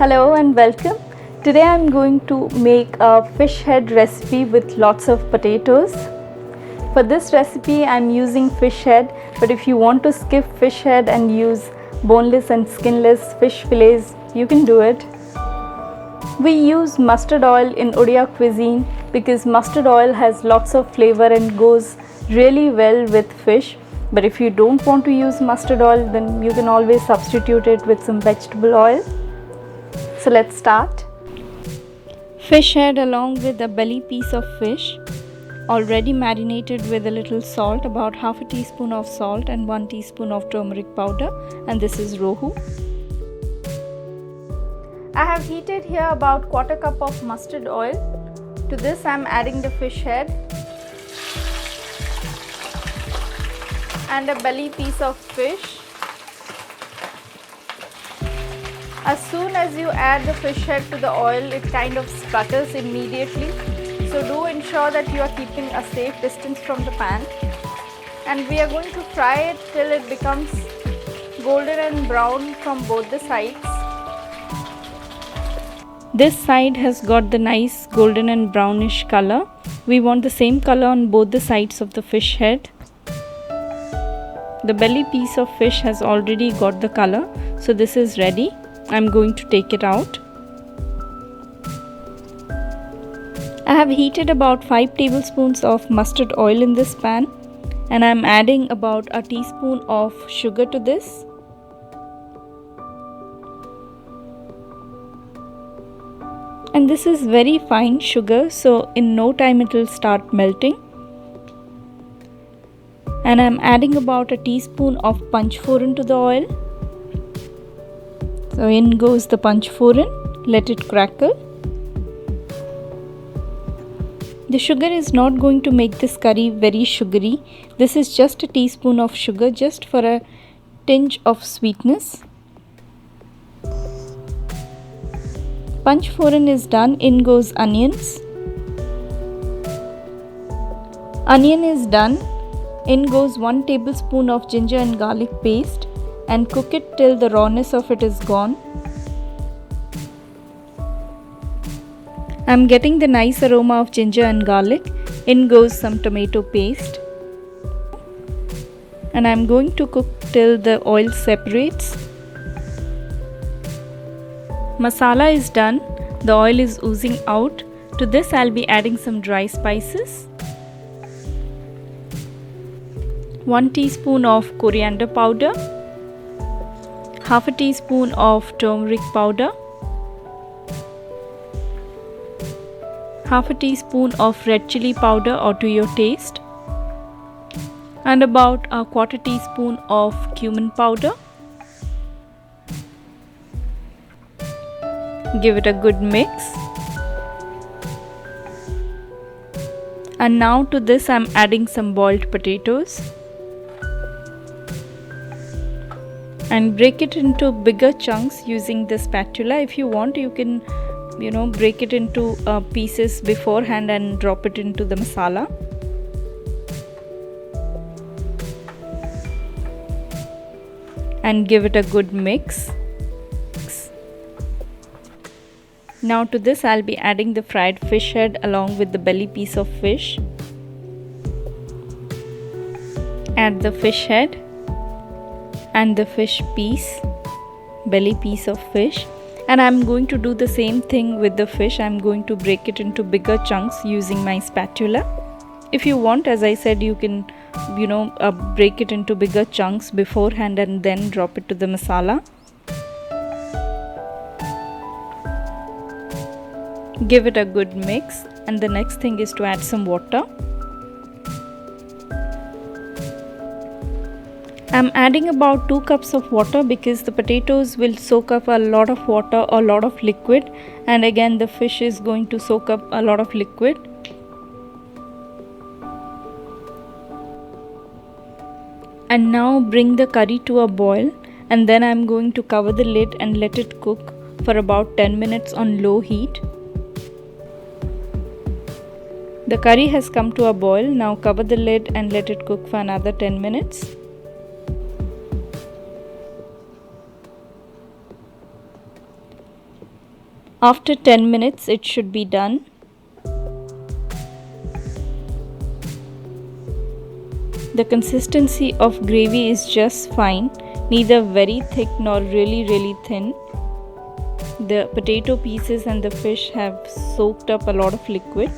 Hello and welcome. Today I'm going to make a fish head recipe with lots of potatoes. For this recipe I'm using fish head, but if you want to skip fish head and use boneless and skinless fish fillets, you can do it. We use mustard oil in Odia cuisine because mustard oil has lots of flavor and goes really well with fish. But if you don't want to use mustard oil, then you can always substitute it with some vegetable oil. So let's start. Fish head along with a belly piece of fish, already marinated with a little salt, about half a teaspoon of salt and 1 teaspoon of turmeric powder, and this is rohu. I have heated here about quarter cup of mustard oil. To this I am adding the fish head and a belly piece of fish. As soon as you add the fish head to the oil, it kind of sputters immediately. So do ensure that you are keeping a safe distance from the pan. And we are going to fry it till it becomes golden and brown from both the sides. This side has got the nice golden and brownish color. We want the same color on both the sides of the fish head. The belly piece of fish has already got the color, so this is ready. I'm going to take it out. I have heated about 5 tablespoons of mustard oil in this pan, and I'm adding about a teaspoon of sugar to this. And this is very fine sugar, so in no time it will start melting. And I'm adding about a teaspoon of panchforan to the oil. So in goes the panchforan, let it crackle. The sugar is not going to make this curry very sugary. This is just a teaspoon of sugar, just for a tinge of sweetness. Panchforan is done, in goes onions. Onion is done, in goes 1 tablespoon of ginger and garlic paste, and cook it till the rawness of it is gone. I am getting the nice aroma of ginger and garlic. In goes some tomato paste. And I am going to cook till the oil separates. Masala is done. The oil is oozing out. To this I'll be adding some dry spices. 1 teaspoon of coriander powder. Half a teaspoon of turmeric powder, half a teaspoon of red chili powder or to your taste, and about a quarter teaspoon of cumin powder. Give it a good mix. And now to this I am adding some boiled potatoes. And break it into bigger chunks using the spatula. If you want, you can break it into pieces beforehand and drop it into the masala. And give it a good mix. Now to this I'll be adding the fried fish head along with the belly piece of fish. Add the fish head and the fish piece, belly piece of fish, and I'm going to do the same thing with the fish. I'm going to break it into bigger chunks using my spatula. If you want, as I said, you can break it into bigger chunks beforehand and then drop it to the masala. Give it a good mix, and the next thing is to add some water. I'm adding about 2 cups of water because the potatoes will soak up a lot of water or a lot of liquid, and again the fish is going to soak up a lot of liquid. And now bring the curry to a boil, and then I'm going to cover the lid and let it cook for about 10 minutes on low heat. The curry has come to a boil. Now cover the lid and let it cook for another 10 minutes. After 10 minutes it should be done. The consistency of gravy is just fine, neither very thick nor really thin. The potato pieces and the fish have soaked up a lot of liquid.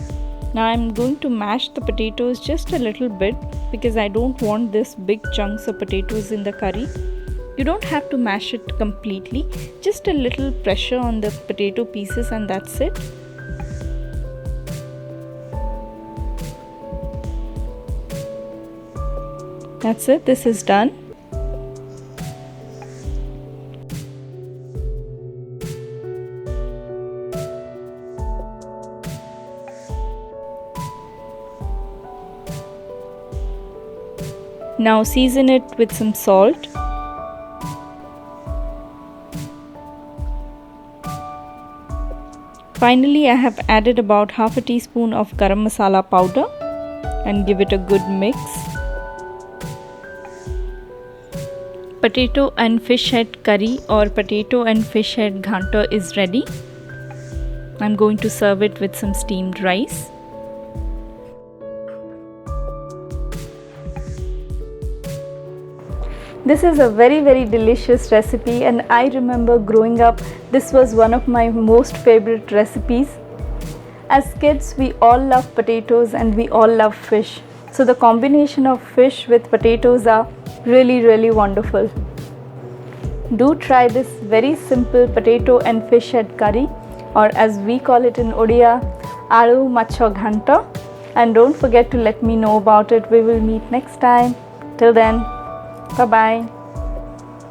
Now I'm going to mash the potatoes just a little bit because I don't want this big chunks of potatoes in the curry. You don't have to mash it completely, just a little pressure on the potato pieces and that's it. That's it, this is done. Now season it with some salt. Finally, I have added about half a teaspoon of garam masala powder and give it a good mix. Potato and fish head curry or potato and fish head ghanta is ready. I'm going to serve it with some steamed rice. This is a very delicious recipe, and I remember growing up this was one of my most favorite recipes. As kids we all love potatoes and we all love fish. So the combination of fish with potatoes are really wonderful. Do try this very simple potato and fish head curry, or as we call it in Odia, Odia Macha Ghanta, and don't forget to let me know about it. We will meet next time. Till then, bye bye.